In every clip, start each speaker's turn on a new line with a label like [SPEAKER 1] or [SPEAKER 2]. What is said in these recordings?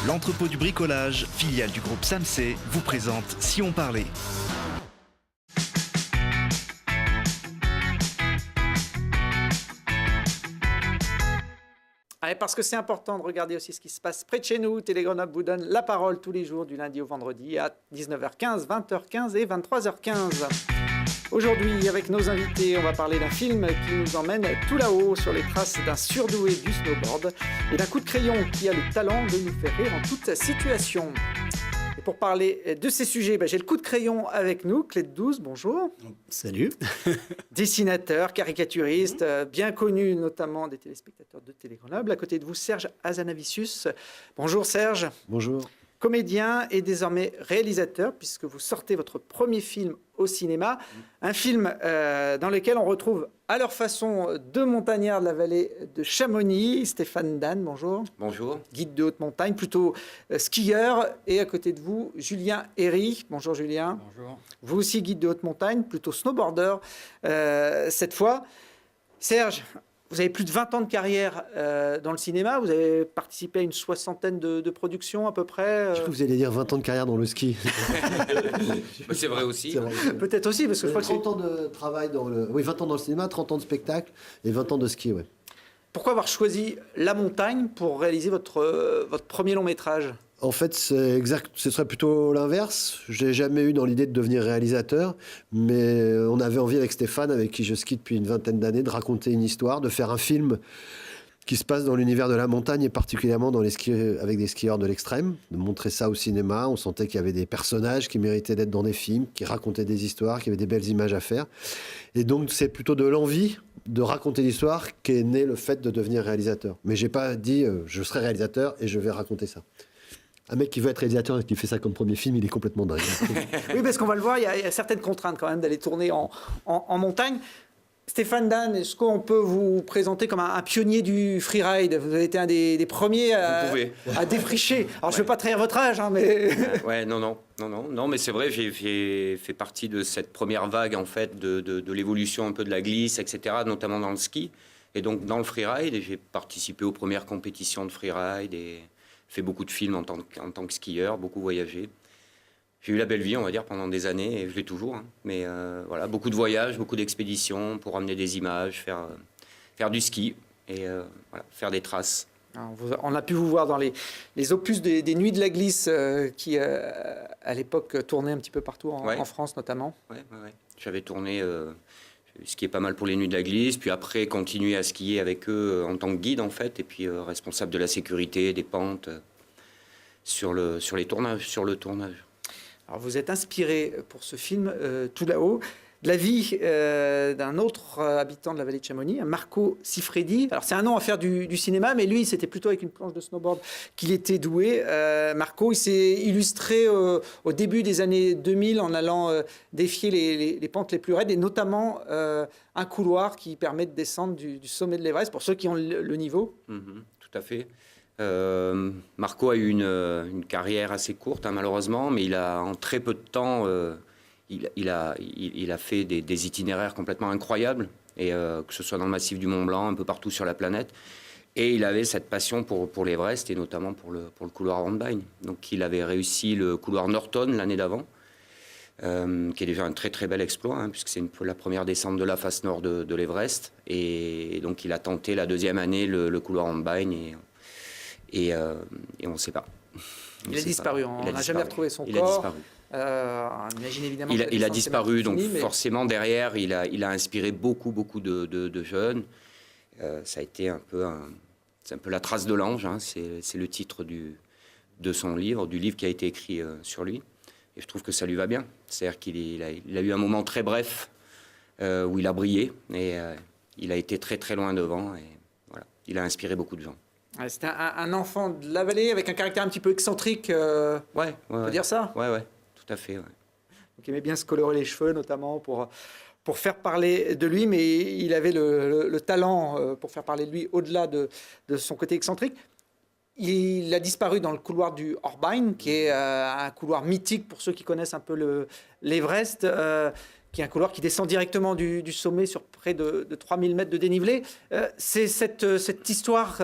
[SPEAKER 1] L'entrepôt du bricolage, filiale du groupe Samsey, vous présente Si on parlait.
[SPEAKER 2] Parce que c'est important de regarder aussi ce qui se passe près de chez nous. Télé Grenoble vous donne la parole tous les jours du lundi au vendredi à 19h15, 20h15 et 23h15. Aujourd'hui, avec nos invités, on va parler d'un film qui nous emmène tout là-haut sur les traces d'un surdoué du snowboard et d'un coup de crayon qui a le talent de nous faire rire en toute situation. Et pour parler de ces sujets, j'ai le coup de crayon avec nous, Clé de 12, bonjour.
[SPEAKER 3] Salut.
[SPEAKER 2] Dessinateur, caricaturiste, bien connu notamment des téléspectateurs de Télé Grenoble. À côté de vous, Serge Azanavicius. Bonjour Serge.
[SPEAKER 3] Bonjour.
[SPEAKER 2] Comédien et désormais réalisateur, puisque vous sortez votre premier film au cinéma. Un film dans lequel on retrouve à leur façon deux montagnards de la vallée de Chamonix. Stéphane Dan, bonjour.
[SPEAKER 4] Bonjour.
[SPEAKER 2] Guide de haute montagne, plutôt skieur. Et à côté de vous, Julien Herry. Bonjour Julien.
[SPEAKER 4] Bonjour.
[SPEAKER 2] Vous aussi guide de haute montagne, plutôt snowboarder cette fois. Serge, vous avez plus de 20 ans de carrière dans le cinéma. Vous avez participé à une soixantaine de productions à peu près.
[SPEAKER 3] Je crois que vous allez dire 20 ans de carrière dans le ski.
[SPEAKER 4] C'est vrai aussi.
[SPEAKER 3] C'est vrai.
[SPEAKER 2] Peut-être aussi, parce que je crois que
[SPEAKER 3] 30 ans de travail dans le... Oui, 20 ans dans le cinéma, 30 ans de spectacle et 20 ans de ski, ouais.
[SPEAKER 2] Pourquoi avoir choisi la montagne pour réaliser votre premier long métrage ?
[SPEAKER 3] En fait, c'est exact. Ce serait plutôt l'inverse. Je n'ai jamais eu dans l'idée de devenir réalisateur, mais on avait envie avec Stéphane, avec qui je skie depuis une vingtaine d'années, de raconter une histoire, de faire un film qui se passe dans l'univers de la montagne et particulièrement dans les skis, avec des skieurs de l'extrême, de montrer ça au cinéma. On sentait qu'il y avait des personnages qui méritaient d'être dans des films, qui racontaient des histoires, qui avaient des belles images à faire. Et donc, c'est plutôt de l'envie de raconter l'histoire qu'est né le fait de devenir réalisateur. Mais je n'ai pas dit je serai réalisateur et je vais raconter ça. Un mec qui veut être réalisateur et qui fait ça comme premier film, il est complètement dingue.
[SPEAKER 2] Oui, parce qu'on va le voir, il y a certaines contraintes quand même d'aller tourner en montagne. Stéphane Dan, est-ce qu'on peut vous présenter comme un pionnier du freeride ? Vous avez été un des premiers à défricher. Alors, je ne veux pas trahir votre âge, hein, mais...
[SPEAKER 4] Ouais, non, mais c'est vrai, j'ai fait partie de cette première vague, en fait, de l'évolution un peu de la glisse, etc., notamment dans le ski. Et donc, dans le freeride, j'ai participé aux premières compétitions de freeride et fait beaucoup de films en tant que skieur, beaucoup voyagé. J'ai eu la belle vie, on va dire, pendant des années, et je l'ai toujours. Hein. Mais voilà, beaucoup de voyages, beaucoup d'expéditions pour ramener des images, faire du ski et voilà, faire des traces.
[SPEAKER 2] Alors, on a pu vous voir dans les opus des Nuits de la Glisse qui, à l'époque, tournaient un petit peu partout en France, notamment.
[SPEAKER 4] Ouais. J'avais tourné, skié pas mal pour les Nuits de la Glisse, puis après, continué à skier avec eux en tant que guide, en fait, et puis responsable de la sécurité, des pentes, sur le tournage.
[SPEAKER 2] Alors, vous êtes inspiré pour ce film, tout là-haut, de la vie d'un autre habitant de la vallée de Chamonix, Marco Siffredi. Alors, c'est un nom à faire du cinéma, mais lui, c'était plutôt avec une planche de snowboard qu'il était doué. Marco, il s'est illustré au début des années 2000 en allant défier les pentes les plus raides, et notamment un couloir qui permet de descendre du sommet de l'Everest, pour ceux qui ont le niveau.
[SPEAKER 4] Tout à fait. Marco a eu une carrière assez courte, hein, malheureusement, mais il a en très peu de temps, il a fait des itinéraires complètement incroyables, et que ce soit dans le massif du Mont Blanc, un peu partout sur la planète. Et il avait cette passion pour l'Everest et notamment pour le couloir Hornbein. Donc il avait réussi le couloir Norton l'année d'avant, qui est déjà un très très bel exploit, hein, puisque c'est la première descente de la face nord de l'Everest. Et donc il a tenté la deuxième année le couloir Hornbein et on ne sait pas.
[SPEAKER 2] Il a disparu, on n'a jamais retrouvé son corps.
[SPEAKER 4] Il a disparu.
[SPEAKER 2] On imagine évidemment
[SPEAKER 4] il a disparu, donc
[SPEAKER 2] fini, mais...
[SPEAKER 4] forcément derrière, il a inspiré beaucoup de jeunes. Ça a été c'est un peu la trace de l'ange, hein, c'est le titre de son livre, du livre qui a été écrit sur lui. Et je trouve que ça lui va bien. C'est-à-dire qu'il a eu un moment très bref où il a brillé et il a été très très loin devant. Et voilà, il a inspiré beaucoup de gens.
[SPEAKER 2] C'était un enfant de la vallée avec un caractère un petit peu excentrique, on peut dire ça ?
[SPEAKER 4] Ouais, tout à fait. Ouais.
[SPEAKER 2] Donc, il aimait bien se colorer les cheveux, notamment pour faire parler de lui, mais il avait le talent pour faire parler de lui au-delà de son côté excentrique. Il a disparu dans le couloir du Hornbein, qui est un couloir mythique pour ceux qui connaissent un peu l'Everest. qui est un couloir qui descend directement du sommet sur près de 3000 mètres de dénivelé. C'est cette histoire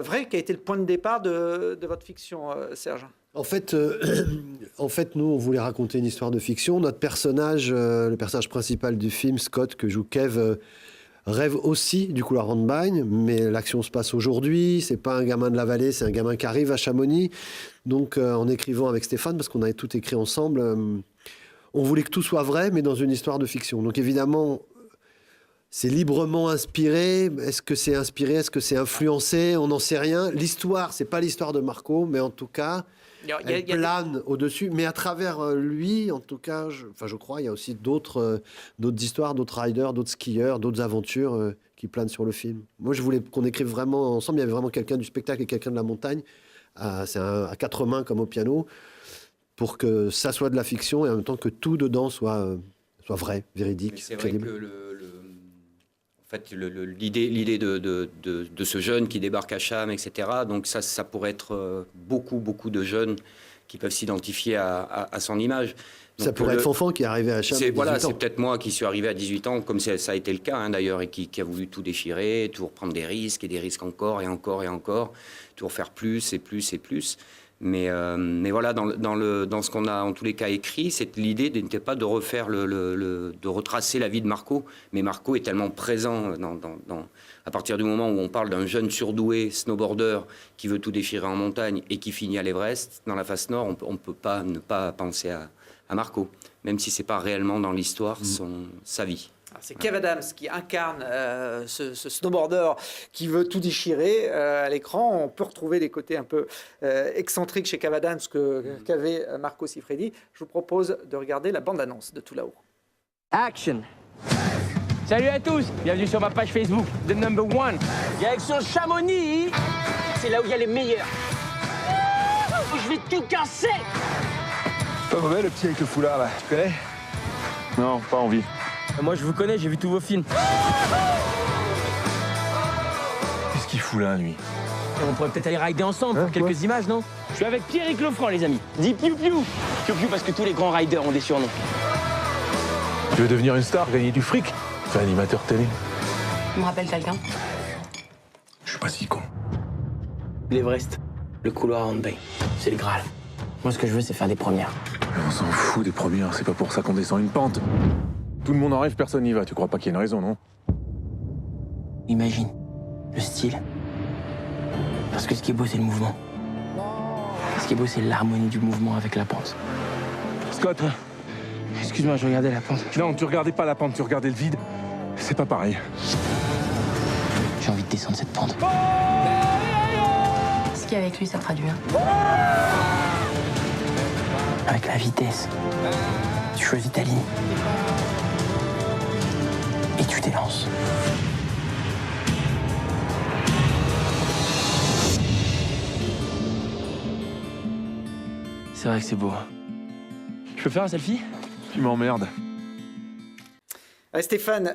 [SPEAKER 2] vraie qui a été le point de départ de votre fiction, Serge.
[SPEAKER 3] En fait, nous, on voulait raconter une histoire de fiction. Notre personnage, le personnage principal du film, Scott, que joue Kev, rêve aussi du couloir Randbagne, mais l'action se passe aujourd'hui. C'est pas un gamin de la vallée, c'est un gamin qui arrive à Chamonix. Donc, en écrivant avec Stéphane, parce qu'on avait tout écrit ensemble, on voulait que tout soit vrai, mais dans une histoire de fiction. Donc, évidemment, c'est librement inspiré. Est-ce que c'est inspiré? Est-ce que c'est influencé? On n'en sait rien. L'histoire, c'est pas l'histoire de Marco, mais en tout cas, elle plane au-dessus. Mais à travers lui, en tout cas, je crois, il y a aussi d'autres histoires, d'autres riders, d'autres skieurs, d'autres aventures qui planent sur le film. Moi, je voulais qu'on écrive vraiment ensemble. Il y avait vraiment quelqu'un du spectacle et quelqu'un de la montagne. C'est à quatre mains comme au piano, pour que ça soit de la fiction et en même temps que tout dedans soit vrai, véridique,
[SPEAKER 4] c'est
[SPEAKER 3] crédible.
[SPEAKER 4] vrai que en fait, l'idée de ce jeune qui débarque à Cham, etc., donc ça pourrait être beaucoup de jeunes qui peuvent s'identifier à son image. Donc
[SPEAKER 3] ça pourrait être Fanfan qui est arrivé à Cham à 18 ans.
[SPEAKER 4] Voilà, c'est peut-être moi qui suis arrivé à 18 ans, comme ça a été le cas d'ailleurs, et qui a voulu tout déchirer, toujours prendre des risques, et des risques encore, et encore, et encore, toujours faire plus, et plus, et plus. Mais voilà, dans ce qu'on a en tous les cas écrit, l'idée n'était pas de refaire de retracer la vie de Marco, mais Marco est tellement présent à partir du moment où on parle d'un jeune surdoué snowboarder qui veut tout déchirer en montagne et qui finit à l'Everest, dans la face nord, on ne peut pas ne pas penser à Marco, même si c'est pas réellement dans l'histoire sa vie.
[SPEAKER 2] C'est Kev Adams qui incarne ce snowboarder qui veut tout déchirer à l'écran. On peut retrouver des côtés un peu excentriques chez Kev Adams qu'avait Marco Siffredi. Je vous propose de regarder la bande-annonce de Tout là-haut.
[SPEAKER 5] Action. Salut à tous, bienvenue sur ma page Facebook, The Number One. Direction Chamonix, c'est là où il y a les meilleurs. Je vais tout casser.
[SPEAKER 6] Pas mauvais le petit avec le foulard là, tu connais? Non, pas envie.
[SPEAKER 5] Moi je vous connais, j'ai vu tous vos films.
[SPEAKER 6] Qu'est-ce qu'il fout là, lui?
[SPEAKER 5] On pourrait peut-être aller rider ensemble pour quelques images, non? Je suis avec Pierrick Lefranc, les amis. Dis piou piou. Piou piou parce que tous les grands riders ont des surnoms.
[SPEAKER 6] Tu veux devenir une star, gagner du fric? Fais animateur télé.
[SPEAKER 7] Tu me rappelles quelqu'un?
[SPEAKER 6] Je suis pas si con.
[SPEAKER 5] L'Everest, le couloir Randbagne, c'est le Graal. Moi ce que je veux c'est faire des premières.
[SPEAKER 6] Mais on s'en fout des premières, c'est pas pour ça qu'on descend une pente. Tout le monde en rêve, personne n'y va. Tu crois pas qu'il y a une raison, non?
[SPEAKER 5] Imagine, le style. Parce que ce qui est beau c'est le mouvement. Ce qui est beau c'est l'harmonie du mouvement avec la pente.
[SPEAKER 6] Scott,
[SPEAKER 5] Excuse-moi, je regardais la pente.
[SPEAKER 6] non, tu regardais pas la pente, tu regardais le vide. C'est pas pareil.
[SPEAKER 5] J'ai envie de descendre cette pente.
[SPEAKER 7] Ski avec lui, ça fera du bien.
[SPEAKER 5] Avec la vitesse, tu choisis ta ligne. Et tu t'élances. C'est vrai que c'est beau. Je peux faire un selfie?
[SPEAKER 6] Tu m'emmerdes.
[SPEAKER 2] Stéphane,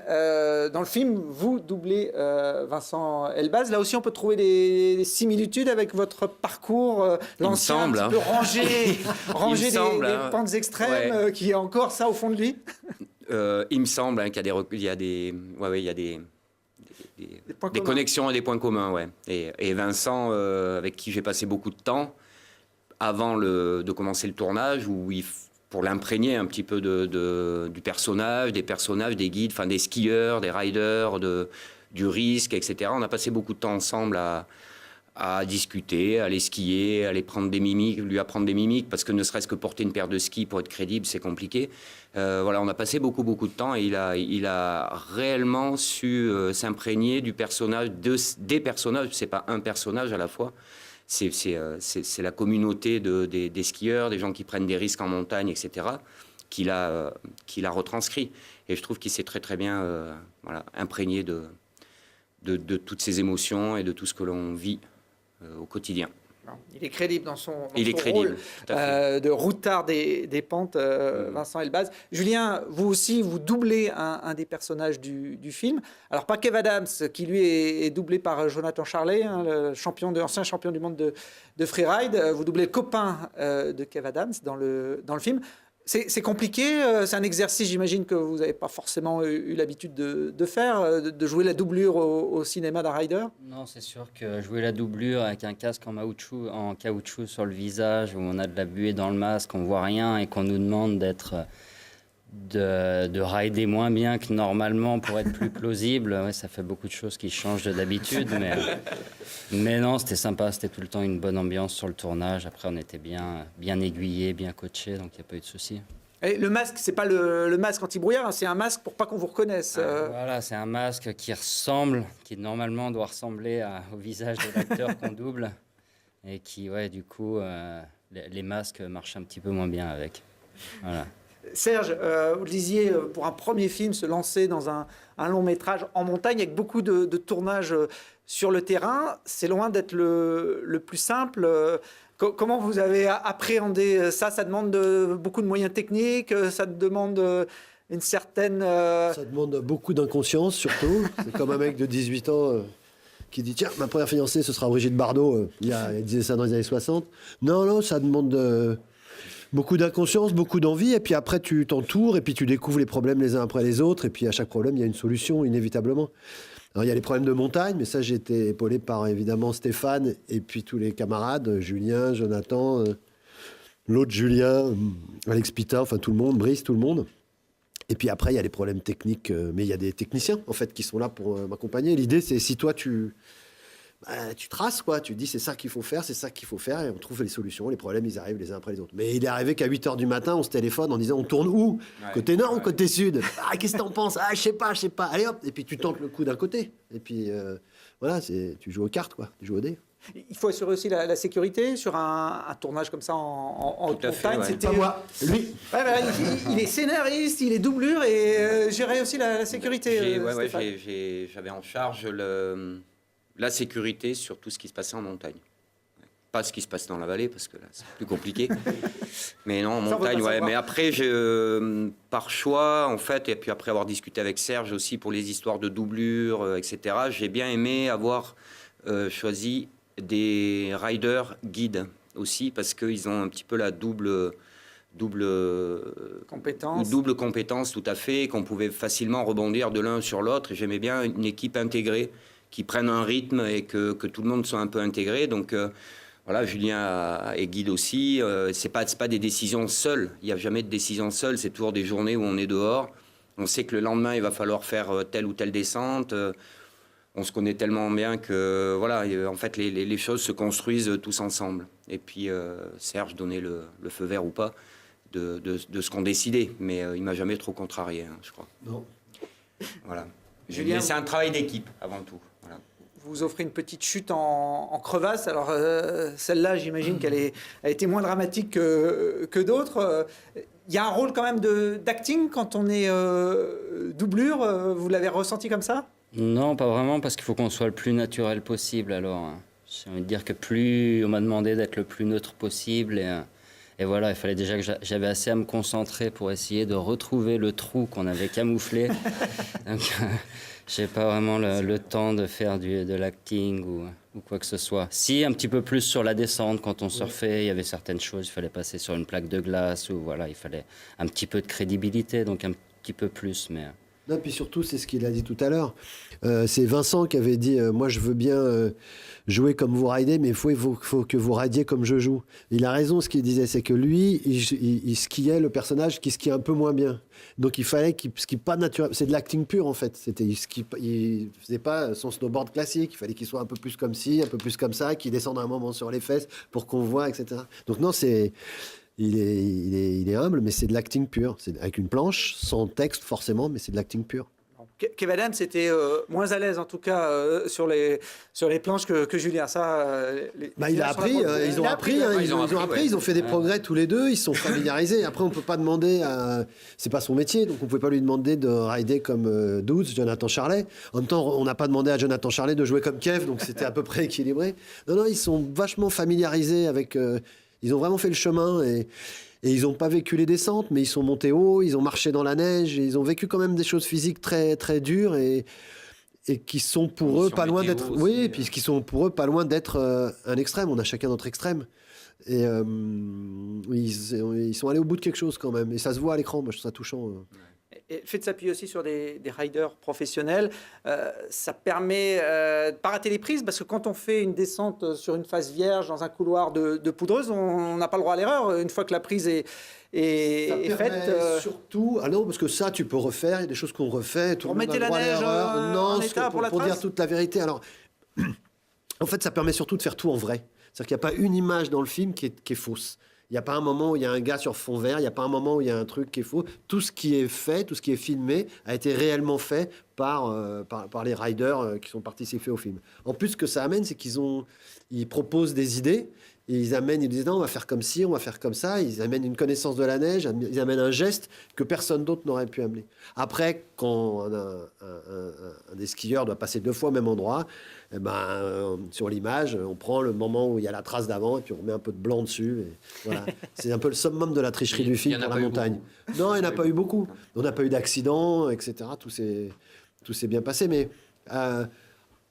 [SPEAKER 2] dans le film, vous doublez Vincent Elbaz. Là aussi, on peut trouver des similitudes avec votre parcours, l'ancien, un petit peu rangé des pentes extrêmes, qui est encore ça au fond de lui.
[SPEAKER 4] Il me semble qu'il y a des connexions et des points communs. Ouais. Et Vincent, avec qui j'ai passé beaucoup de temps, avant de commencer le tournage, pour l'imprégner un petit peu du personnage, des personnages, des guides, enfin des skieurs, des riders, du risque, etc. On a passé beaucoup de temps ensemble à discuter, à aller skier, à aller prendre des mimiques, lui apprendre des mimiques, parce que ne serait-ce que porter une paire de skis pour être crédible, c'est compliqué. Voilà, on a passé beaucoup de temps et il a réellement su s'imprégner du personnage, des personnages. C'est pas un personnage à la fois. C'est la communauté des skieurs, des gens qui prennent des risques en montagne, etc., qu'il a retranscrit. Et je trouve qu'il s'est très bien imprégné de toutes ces émotions et de tout ce que l'on vit au quotidien.
[SPEAKER 2] Il est crédible dans son
[SPEAKER 4] crédible,
[SPEAKER 2] rôle
[SPEAKER 4] tout à fait.
[SPEAKER 2] de routard des pentes, Vincent Elbaz. Julien, vous aussi, vous doublez un des personnages du film. Alors, pas Kev Adams, qui lui est doublé par Jonathan Charlet, le ancien champion du monde de freeride. Vous doublez le copain de Kev Adams dans le film. C'est compliqué, c'est un exercice, j'imagine, que vous n'avez pas forcément eu l'habitude de faire, de jouer la doublure au cinéma d'un rider.
[SPEAKER 8] Non, c'est sûr que jouer la doublure avec un casque en caoutchouc sur le visage, où on a de la buée dans le masque, on voit rien et qu'on nous demande de rider moins bien que normalement pour être plus plausible, ouais, ça fait beaucoup de choses qui changent d'habitude, mais non, c'était sympa, c'était tout le temps une bonne ambiance sur le tournage. Après, on était bien aiguillés, bien coachés, donc il n'y a pas eu de souci.
[SPEAKER 2] Et le masque, c'est pas le masque anti-brouillard, hein, c'est un masque pour pas qu'on vous reconnaisse.
[SPEAKER 8] Voilà, c'est un masque qui normalement doit ressembler au visage de l'acteur qu'on double, et qui, ouais, du coup, les masques marchent un petit peu moins bien avec. Voilà.
[SPEAKER 2] Serge, vous le disiez, pour un premier film, se lancer dans un long métrage en montagne avec beaucoup de tournages sur le terrain, c'est loin d'être le plus simple. Comment vous avez appréhendé ça? Ça demande beaucoup de moyens techniques, ça demande une certaine...
[SPEAKER 3] Ça demande beaucoup d'inconscience, surtout. C'est comme un mec de 18 ans qui dit « Tiens, ma première fiancée, ce sera Brigitte Bardot. » Il disait ça dans les années 60. Non, ça demande... beaucoup d'inconscience, beaucoup d'envie, et puis après tu t'entoures, et puis tu découvres les problèmes les uns après les autres, et puis à chaque problème, il y a une solution, inévitablement. Alors il y a les problèmes de montagne, mais ça j'ai été épaulé par évidemment Stéphane, et puis tous les camarades, Julien, Jonathan, l'autre Julien, Alex Pita, enfin tout le monde, Brice, tout le monde. Et puis après, il y a les problèmes techniques, mais il y a des techniciens, en fait, qui sont là pour m'accompagner. L'idée, c'est si toi, tu traces, quoi. Tu dis, c'est ça qu'il faut faire, et on trouve les solutions. Les problèmes, ils arrivent les uns après les autres. Mais il est arrivé qu'à 8h du matin, on se téléphone en disant, on tourne où? Côté nord ou côté sud? Ah, qu'est-ce que t'en penses? Ah, je sais pas. Allez hop. Et puis tu tentes le coup d'un côté. Et puis, voilà, tu joues aux cartes, quoi. Tu joues au dé.
[SPEAKER 2] Il faut assurer aussi la sécurité sur un tournage comme ça en haute montagne.
[SPEAKER 4] Ouais.
[SPEAKER 2] C'était
[SPEAKER 3] Pas moi, lui.
[SPEAKER 2] Ouais, il est scénariste, il est doublure et gérer aussi la sécurité.
[SPEAKER 4] J'avais en charge la sécurité sur tout ce qui se passait en montagne. Pas ce qui se passe dans la vallée, parce que là, c'est plus compliqué. Mais non, en montagne, ouais. Mais après, par choix, en fait, et puis après avoir discuté avec Serge aussi pour les histoires de doublure, etc., j'ai bien aimé avoir choisi des riders guides aussi, parce qu'ils ont un petit peu la double compétence, tout à fait, qu'on pouvait facilement rebondir de l'un sur l'autre. Et j'aimais bien une équipe intégrée qui prenne un rythme et que tout le monde soit un peu intégré. Donc voilà, Julien est guide aussi. C'est pas des décisions seules. Il n'y a jamais de décision seule. C'est toujours des journées où on est dehors. On sait que le lendemain, il va falloir faire telle ou telle descente. On se connaît tellement bien que voilà, en fait, les choses se construisent tous ensemble. Et puis Serge donnait le feu vert ou pas de ce qu'on décidait. Mais il m'a jamais trop contrarié, hein, je crois.
[SPEAKER 3] Non.
[SPEAKER 4] Voilà.
[SPEAKER 2] Julien,
[SPEAKER 4] c'est un travail d'équipe avant tout. Voilà.
[SPEAKER 2] Vous offrez une petite chute en crevasse. Alors celle-là, j'imagine qu'elle a été moins dramatique que d'autres. Il y a un rôle quand même d'acting quand on est doublure. Vous l'avez ressenti comme ça?
[SPEAKER 8] Non, pas vraiment, parce qu'il faut qu'on soit le plus naturel possible. Alors, j'ai envie de dire que on m'a demandé d'être le plus neutre possible. Et voilà, il fallait déjà que j'avais assez à me concentrer pour essayer de retrouver le trou qu'on avait camouflé. Donc, j'ai pas vraiment le temps de faire de l'acting ou quoi que ce soit. Si, un petit peu plus sur la descente, quand on surfait, il y avait certaines choses, il fallait passer sur une plaque de glace, ou voilà, il fallait un petit peu de crédibilité, donc un petit peu plus, mais...
[SPEAKER 3] Non, puis surtout, c'est ce qu'il a dit tout à l'heure. C'est Vincent qui avait dit moi, je veux bien jouer comme vous ridez, mais il faut que vous ridiez comme je joue. Il a raison, ce qu'il disait, c'est que lui, il skiait le personnage qui skie un peu moins bien. Donc, il fallait qu'il skie pas naturel. C'est de l'acting pur, en fait. Il faisait pas son snowboard classique. Il fallait qu'il soit un peu plus comme ci, un peu plus comme ça, qu'il descende un moment sur les fesses pour qu'on voit, etc. Donc, non, c'est... Il est humble, mais c'est de l'acting pur. C'est avec une planche, sans texte forcément, mais c'est de l'acting pur.
[SPEAKER 2] Kev Adams était moins à l'aise, en tout cas, sur les planches que Julien. Ça,
[SPEAKER 3] il a appris, ils ont fait des progrès tous les deux, ils sont familiarisés. Après, on ne peut pas demander c'est pas son métier, donc on ne pouvait pas lui demander de rider comme Douze, Jonathan Charlet. En même temps, on n'a pas demandé à Jonathan Charlet de jouer comme Kev, donc c'était à peu près équilibré. Non, ils sont vachement familiarisés avec... Ils ont vraiment fait le chemin et ils n'ont pas vécu les descentes, mais ils sont montés haut, ils ont marché dans la neige, et ils ont vécu quand même des choses physiques très, très dures et qui sont pour eux pas loin d'être... Oui, et puis qui sont pour eux pas loin d'être un extrême. On a chacun notre extrême. Et ils sont allés au bout de quelque chose quand même. Et ça se voit à l'écran, moi je trouve ça touchant.
[SPEAKER 2] Et le fait de s'appuyer aussi sur des riders professionnels, ça permet de ne pas rater les prises, parce que quand on fait une descente sur une face vierge dans un couloir de poudreuse, on n'a pas le droit à l'erreur. Une fois que la prise est faite...
[SPEAKER 3] Surtout, ah non, parce que ça, tu peux refaire, il y a des choses qu'on refait, tout le monde a
[SPEAKER 2] Remettez
[SPEAKER 3] le droit
[SPEAKER 2] la
[SPEAKER 3] à
[SPEAKER 2] neige
[SPEAKER 3] l'erreur. Non,
[SPEAKER 2] en état pour la
[SPEAKER 3] dire
[SPEAKER 2] trace.
[SPEAKER 3] toute la vérité, alors... En fait, ça permet surtout de faire tout en vrai. C'est-à-dire qu'il n'y a pas une image dans le film qui est fausse. Il n'y a pas un moment où il y a un gars sur fond vert, il n'y a pas un moment où il y a un truc qui est faux. Tout ce qui est fait, tout ce qui est filmé, a été réellement fait par les riders qui sont participés au film. En plus, ce que ça amène, c'est ils proposent des idées, et ils disent non, on va faire comme ci, on va faire comme ça. Ils amènent une connaissance de la neige, ils amènent un geste que personne d'autre n'aurait pu amener. Après, quand un des skieurs doit passer 2 fois au même endroit, eh sur l'image, on prend le moment où il y a la trace d'avant et puis on met un peu de blanc dessus. Et voilà. C'est un peu le summum de la tricherie du film pour la montagne. Non, il n'y en a pas eu beaucoup. On n'a pas eu d'accident, etc. Tout s'est bien passé. Mais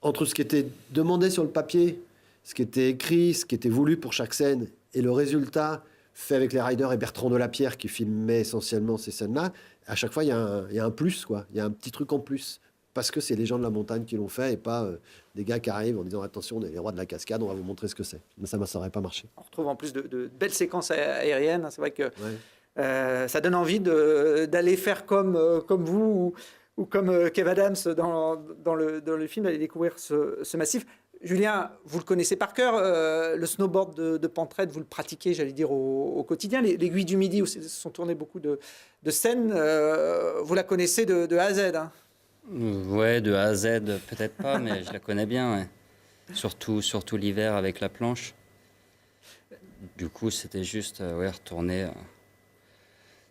[SPEAKER 3] entre ce qui était demandé sur le papier, ce qui était écrit, ce qui était voulu pour chaque scène, et le résultat fait avec les riders et Bertrand Delapierre qui filmait essentiellement ces scènes-là, à chaque fois, il y a un plus, quoi. Il y a un petit truc en plus. Parce que c'est les gens de la montagne qui l'ont fait et pas des gars qui arrivent en disant attention, on est les rois de la cascade, on va vous montrer ce que c'est. Mais ça n'aurait pas marché.
[SPEAKER 2] On retrouve en plus de belles séquences aériennes. C'est vrai que ça donne envie d'aller faire comme vous ou comme Kev Adams dans le film, d'aller découvrir ce massif. Julien, vous le connaissez par cœur, le snowboard de Pentraide, vous le pratiquez, j'allais dire, au quotidien. L'Aiguille du Midi, où se sont tournées beaucoup de scènes, vous la connaissez de A à Z, hein.
[SPEAKER 8] Ouais, de A à Z, peut-être pas, mais je la connais bien. Ouais. Surtout l'hiver avec la planche. Du coup, c'était juste retourner.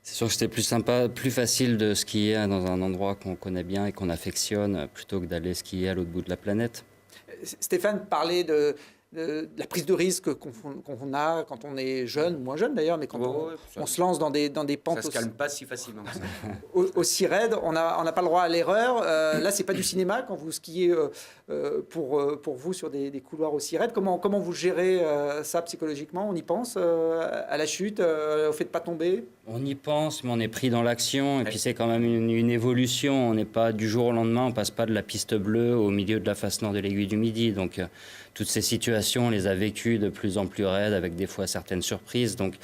[SPEAKER 8] C'est sûr que c'était plus sympa, plus facile de skier dans un endroit qu'on connaît bien et qu'on affectionne, plutôt que d'aller skier à l'autre bout de la planète.
[SPEAKER 2] Stéphane parlait de la prise de risque qu'on a quand on est jeune, moins jeune d'ailleurs, mais quand on se lance dans des pentes...
[SPEAKER 4] Ça se calme pas si facilement.
[SPEAKER 2] aussi raides, on n'a pas le droit à l'erreur. Là, c'est pas du cinéma quand vous skiez pour vous sur des couloirs aussi raides. Comment vous gérez ça psychologiquement? On y pense à la chute, au fait de pas tomber?
[SPEAKER 8] On y pense, mais on est pris dans l'action. Et puis c'est quand même une évolution. On n'est pas du jour au lendemain, on passe pas de la piste bleue au milieu de la face nord de l'Aiguille du Midi. Donc toutes ces situations, on les a vécues de plus en plus raides, avec des fois certaines surprises. Donc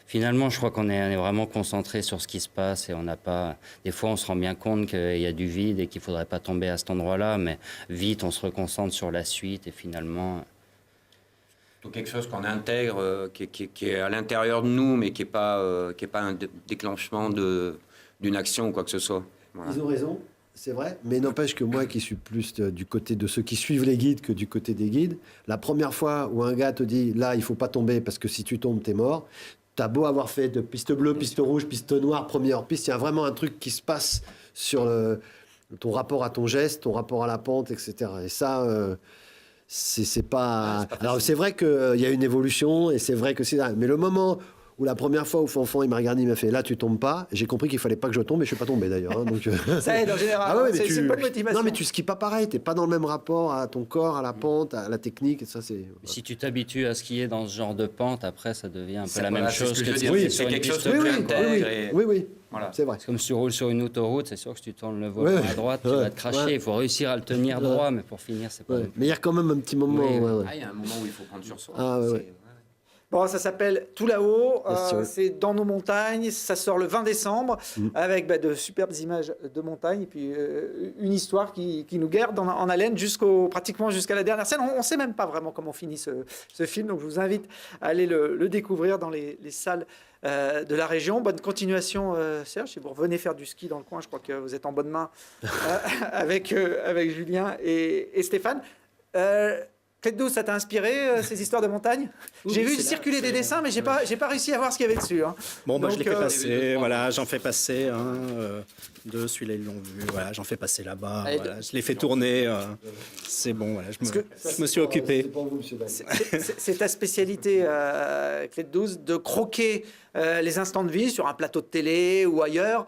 [SPEAKER 8] finalement, je crois qu'on est vraiment concentré sur ce qui se passe et on n'a pas... Des fois, on se rend bien compte qu'il y a du vide et qu'il ne faudrait pas tomber à cet endroit-là, mais vite, on se reconcentre sur la suite et finalement...
[SPEAKER 4] Quelque chose qu'on intègre, qui est à l'intérieur de nous, mais qui n'est pas un déclenchement d'une action ou quoi que ce soit. Voilà.
[SPEAKER 3] Ils ont raison, c'est vrai, mais n'empêche que moi qui suis plus du côté de ceux qui suivent les guides que du côté des guides, la première fois où un gars te dit « là, il ne faut pas tomber parce que si tu tombes, t'es mort », t'as beau avoir fait de piste bleue, piste rouge, piste noire, première piste, il y a vraiment un truc qui se passe sur ton rapport à ton geste, ton rapport à la pente, etc. Et ça... c'est pas... Alors c'est vrai qu'il y a une évolution et c'est vrai que c'est... Mais le moment où la première fois où Fanfan il m'a regardé, il m'a fait là tu tombes pas, j'ai compris qu'il fallait pas que je tombe et je suis pas tombé d'ailleurs. Hein, donc...
[SPEAKER 2] Ça aide en général,
[SPEAKER 3] ah ouais,
[SPEAKER 2] c'est une bonne motivation.
[SPEAKER 3] Non mais tu skis pas pareil, t'es pas dans le même rapport à ton corps, à la pente, à la technique et ça c'est...
[SPEAKER 8] Si tu t'habitues à skier dans ce genre de pente, après ça devient un peu la
[SPEAKER 4] voilà,
[SPEAKER 8] même chose que de
[SPEAKER 4] oui,
[SPEAKER 8] skier sur une
[SPEAKER 4] quelque chose
[SPEAKER 8] piste
[SPEAKER 4] de
[SPEAKER 8] bleue.
[SPEAKER 4] plus intègre.
[SPEAKER 3] Oui.
[SPEAKER 4] Voilà.
[SPEAKER 3] C'est vrai.
[SPEAKER 8] C'est comme si tu roules sur une autoroute, c'est sûr que si tu tournes le volant à droite, tu vas te cracher. Il faut réussir à le tenir droit, mais pour finir, c'est pas...
[SPEAKER 3] Mais il y a quand même un petit moment...
[SPEAKER 8] Oui.
[SPEAKER 4] Ah, il y a un moment où il faut prendre sur soi.
[SPEAKER 3] Ah, ouais.
[SPEAKER 2] Bon, ça s'appelle Tout là-haut, c'est dans nos montagnes, ça sort le 20 décembre avec de superbes images de montagne et puis une histoire qui nous garde en haleine pratiquement jusqu'à la dernière scène. On ne sait même pas vraiment comment finit ce film, donc je vous invite à aller le découvrir dans les salles de la région. Bonne continuation, Serge, si vous revenez faire du ski dans le coin, je crois que vous êtes en bonne main avec Julien et Stéphane. Clé de 12, ça t'a inspiré, ces histoires de montagne? J'ai vu circuler des dessins, mais j'ai pas réussi à voir ce qu'il y avait dessus. Hein.
[SPEAKER 9] Bon,
[SPEAKER 2] donc,
[SPEAKER 9] je l'ai fait passer, voilà, j'en fais passer deux, celui-là ils l'ont vu, voilà, j'en fais passer là-bas, voilà, je l'ai fait tourner, c'est bon, voilà, je me suis occupé.
[SPEAKER 2] C'est ta spécialité, Clé de 12, de croquer les instants de vie sur un plateau de télé ou ailleurs.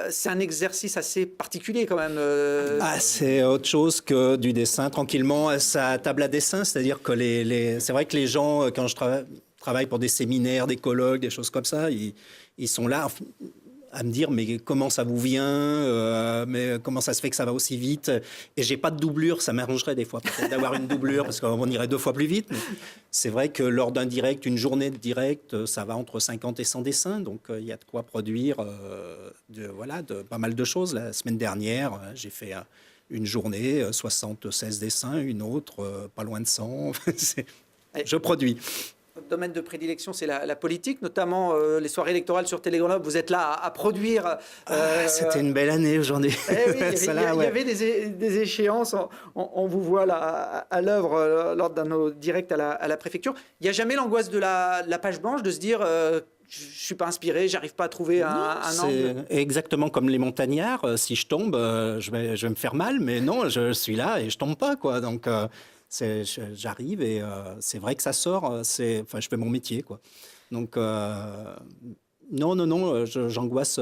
[SPEAKER 2] C'est un exercice assez particulier quand même.
[SPEAKER 9] C'est autre chose que du dessin, tranquillement, ça table à dessin, c'est-à-dire que c'est vrai que les gens, quand je travaillent pour des séminaires, des colloques, des choses comme ça. Ils sont là à me dire mais comment ça vous vient, mais comment ça se fait que ça va aussi vite. Et j'ai pas de doublure, ça m'arrangerait des fois peut-être d'avoir une doublure parce qu'on irait 2 fois plus vite. Mais c'est vrai que lors d'un direct, une journée de direct, ça va entre 50 et 100 dessins, donc il y a de quoi produire de pas mal de choses. La semaine dernière, j'ai fait une journée, 76 dessins, une autre, pas loin de 100. Je produis.
[SPEAKER 2] Votre domaine de prédilection, c'est la politique, notamment les soirées électorales sur Télé-Grenoble. Vous êtes là à produire.
[SPEAKER 9] C'était une belle année aujourd'hui.
[SPEAKER 2] Il y avait des échéances. On vous voit là à l'œuvre lors d'un de nos directs à la préfecture. Il n'y a jamais l'angoisse de la page blanche, de se dire je ne suis pas inspiré, j'arrive pas à trouver un angle.
[SPEAKER 9] C'est exactement comme les montagnards. Si je tombe, je vais me faire mal, mais non, je suis là et je tombe pas, quoi. Donc j'arrive et c'est vrai que ça sort. Je fais mon métier, quoi. Donc non, j'angoisse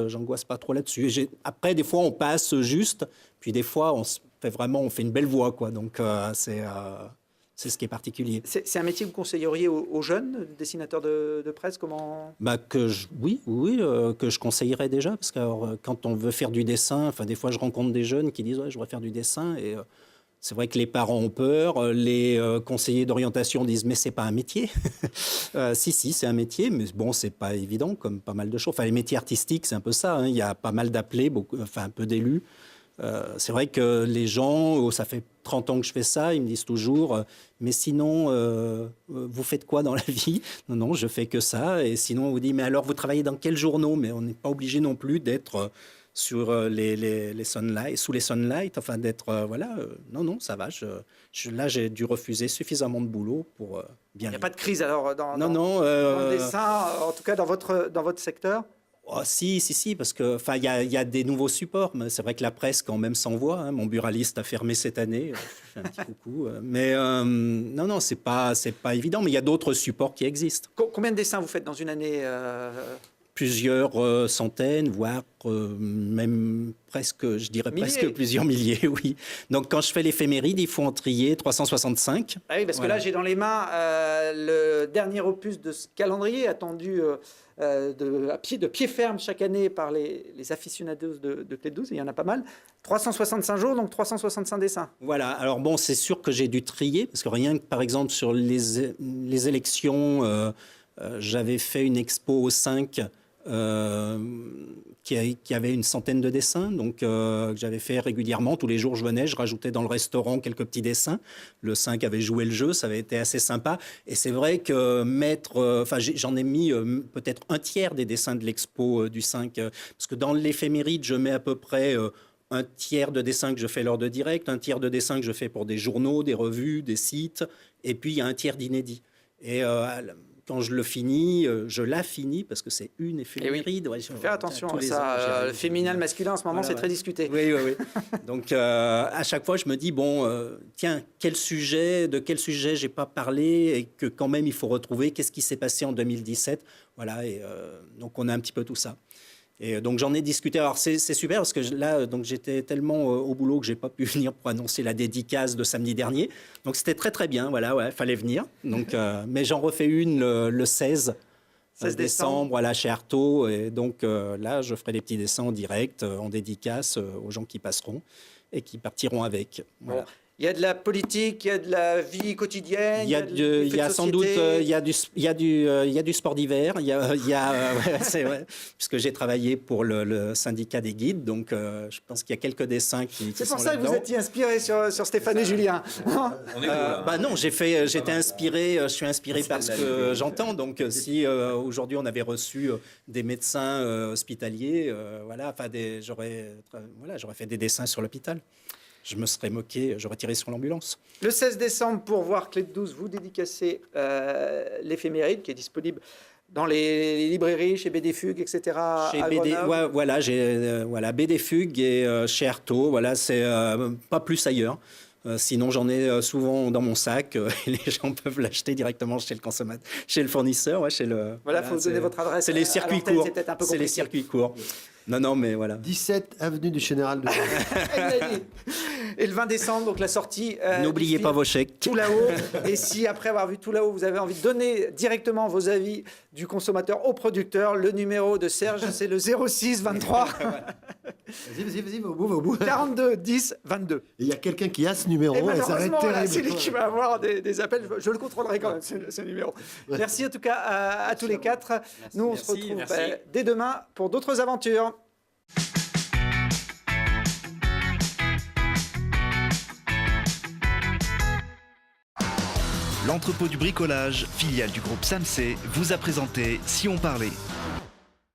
[SPEAKER 9] pas trop là-dessus. Après, des fois, on passe juste, puis des fois, on fait une belle voix, quoi. Donc c'est ce qui est particulier.
[SPEAKER 2] C'est un métier que vous conseilleriez aux jeunes dessinateurs de presse? Comment...
[SPEAKER 9] Oui, que je conseillerais déjà, parce que quand on veut faire du dessin, des fois je rencontre des jeunes qui disent ouais, je voudrais faire du dessin, et c'est vrai que les parents ont peur, les conseillers d'orientation disent mais c'est pas un métier. Si, c'est un métier, mais bon, c'est pas évident comme pas mal de choses. Les métiers artistiques, c'est un peu ça, hein. Il y a pas mal d'appelés, un peu d'élus. C'est vrai que les gens, ça fait 30 ans que je fais ça, ils me disent toujours mais sinon, vous faites quoi dans la vie? Non, je fais que ça. Et sinon, on vous dit mais alors, vous travaillez dans quel journaux? Mais on n'est pas obligé non plus d'être sur les sunlight, sous les sunlights, d'être non, ça va. Là, j'ai dû refuser suffisamment de boulot pour bien.
[SPEAKER 2] Il n'y a pas de crise alors dans le
[SPEAKER 9] le
[SPEAKER 2] dessin, en tout cas dans votre secteur?
[SPEAKER 9] Oh, si, parce que il y a des nouveaux supports. Mais c'est vrai que la presse quand même s'envoie. Hein. Mon buraliste a fermé cette année. Je fais un petit coucou. Mais non, c'est pas évident. Mais il y a d'autres supports qui existent.
[SPEAKER 2] Combien de dessins vous faites dans une année?
[SPEAKER 9] Plusieurs centaines, voire même presque plusieurs milliers, oui. Donc quand je fais l'éphéméride, il faut en trier 365.
[SPEAKER 2] Ah oui, parce que là, j'ai dans les mains le dernier opus de ce calendrier attendu de pied ferme chaque année par les aficionados de Clé de 12, et il y en a pas mal. 365 jours, donc 365 dessins.
[SPEAKER 9] Voilà, alors bon, c'est sûr que j'ai dû trier, parce que rien que par exemple sur les élections, j'avais fait une expo au 5 qui avait une centaine de dessins, donc que j'avais fait régulièrement. Tous les jours, je venais, je rajoutais dans le restaurant quelques petits dessins. Le 5 avait joué le jeu, ça avait été assez sympa. Et c'est vrai que j'en ai mis peut-être un tiers des dessins de l'expo du 5, parce que dans l'éphéméride, je mets à peu près un tiers de dessins que je fais lors de direct, un tiers de dessins que je fais pour des journaux, des revues, des sites, et puis il y a un tiers d'inédits. Et quand je le finis, je la finis parce que c'est une éphéméride.
[SPEAKER 2] Oui. Faire attention à ça. Le féminin, le masculin, en ce moment, c'est très discuté.
[SPEAKER 9] Oui. Donc, à chaque fois, je me dis, tiens, de quel sujet j'ai pas parlé et que quand même il faut retrouver? Qu'est-ce qui s'est passé en 2017? Voilà, et donc on a un petit peu tout ça. Et donc j'en ai discuté. Alors c'est super parce que là, donc j'étais tellement au boulot que j'ai pas pu venir pour annoncer la dédicace de samedi dernier. Donc c'était très bien. Voilà, fallait venir. Donc mais j'en refais une le 16 décembre, voilà, chez Artaud. Et donc là, je ferai des petits dessins en direct, en dédicace aux gens qui passeront et qui partiront avec. Voilà.
[SPEAKER 2] Il y a de la politique, il y a de la vie quotidienne.
[SPEAKER 9] Il y a sans doute, il y a du sport d'hiver. C'est vrai, puisque j'ai travaillé pour le syndicat des guides, donc je pense qu'il y a quelques dessins qui sont là-dedans.
[SPEAKER 2] C'est pour ça que vous étiez inspiré sur Stéphane et Julien.
[SPEAKER 9] On est non, j'étais inspiré. Je suis inspiré par ce que j'entends. Donc si aujourd'hui on avait reçu des médecins hospitaliers, j'aurais fait des dessins sur l'hôpital. Je me serais moqué, j'aurais tiré sur l'ambulance.
[SPEAKER 2] Le 16 décembre, pour voir Clé de 12, vous dédicacez l'éphéméride qui est disponible dans les librairies, chez BD Fugue, etc.
[SPEAKER 9] Chez BD, voilà, BD Fugue et chez Artaud, voilà, c'est pas plus ailleurs. Sinon, j'en ai souvent dans mon sac et les gens peuvent l'acheter directement chez le consommateur, chez le fournisseur, chez le.
[SPEAKER 2] Voilà, faut donner votre adresse.
[SPEAKER 9] C'est les circuits courts.
[SPEAKER 2] C'est
[SPEAKER 9] les circuits courts. Non, mais voilà.
[SPEAKER 3] 17 avenue du Général de Gaulle.
[SPEAKER 2] Et le 20 décembre, donc la sortie.
[SPEAKER 9] N'oubliez pas vos chèques.
[SPEAKER 2] Tout là-haut. Et si après avoir vu Tout là-haut, vous avez envie de donner directement vos avis du consommateur au producteur, le numéro de Serge, c'est le 06 23
[SPEAKER 3] Vas-y, va au bout.
[SPEAKER 2] 42 10 22.
[SPEAKER 3] Et il y a quelqu'un qui a ce numéro,
[SPEAKER 2] Et
[SPEAKER 3] et ça va être
[SPEAKER 2] malheureusement, là,
[SPEAKER 3] terrible.
[SPEAKER 2] c'est lui qui va avoir des appels. Je le contrôlerai quand même, ce numéro. Merci en tout cas à tous les quatre. Nous, on se retrouve dès demain pour d'autres aventures.
[SPEAKER 1] L'entrepôt du bricolage, filiale du groupe Samsé, vous a présenté Si on parlait.